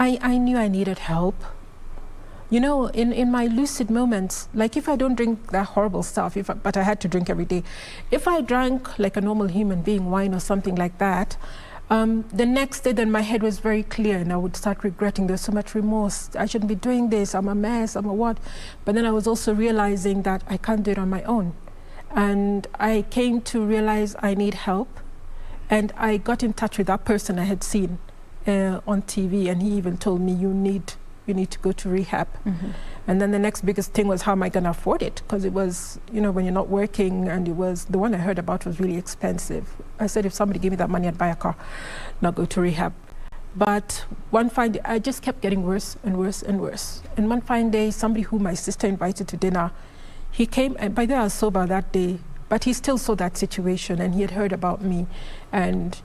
I knew I needed help. You know, in my lucid moments, like if I don't drink that horrible stuff, but I had to drink every day, if I drank like a normal human being, wine or something like that, the next day then my head was very clear and I would start regretting. There's so much remorse. I shouldn't be doing this. I'm a mess. I'm a what? But then I was also realizing that I can't do it on my own. And I came to realize I need help. And I got in touch with that person I had seen on TV, and he even told me, you need to go to rehab. And then the next biggest thing was, how am I going to afford it? Because it was, you know, when you're not working, and it was, the one I heard about was really expensive. I said, if somebody gave me that money, I'd buy a car, not go to rehab. But one fine day, I just kept getting worse and worse and worse. And one fine day, somebody who my sister invited to dinner, he came, and by then I was sober that day, but he still saw that situation, and he had heard about me. And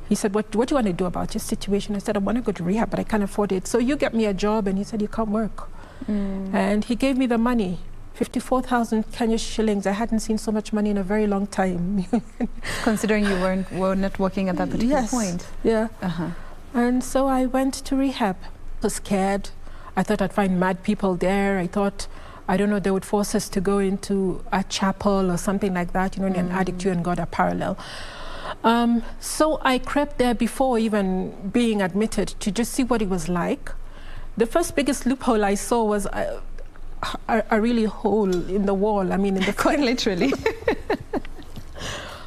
he said, what do you want to do about your situation? I said, I want to go to rehab, but I can't afford it. So you get me a job. And he said, you can't work. And he gave me the money, 54,000 Kenya shillings. I hadn't seen so much money in a very long time. Considering you were not working at that particular point. Yeah. And so I went to rehab. I was scared. I thought I'd find mad people there. I thought, I don't know, they would force us to go into a chapel or something like that. You know, an addict, you and God are parallel. So I crept there before even being admitted to just see what it was like. The first biggest loophole I saw was a really hole in the wall. I mean, in the quite literally.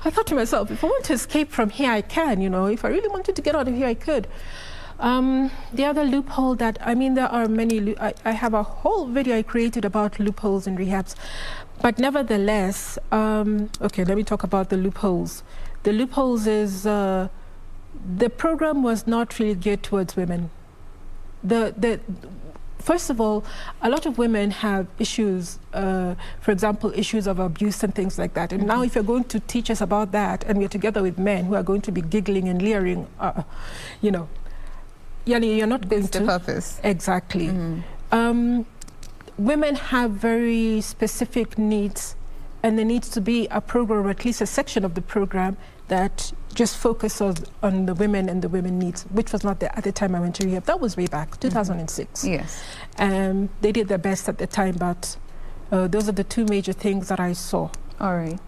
I thought to myself, if I want to escape from here, I can. You know, if I really wanted to get out of here, I could. The other loophole that, I mean, there are many. I have a whole video I created about loopholes in rehabs, but nevertheless, okay, let me talk about the loopholes. The loopholes is the program was not really geared towards women. First of all, a lot of women have issues, for example, issues of abuse and things like that. And now if you're going to teach us about that, and we're together with men who are going to be giggling and leering, you know, you're not going to. The purpose. Exactly. Women have very specific needs, and there needs to be a program, or at least a section of the program, that just focuses on the women and the women needs, which was not there at the time I went to rehab. That was way back, 2006. Yes. They did their best at the time, but those are the two major things that I saw. All right.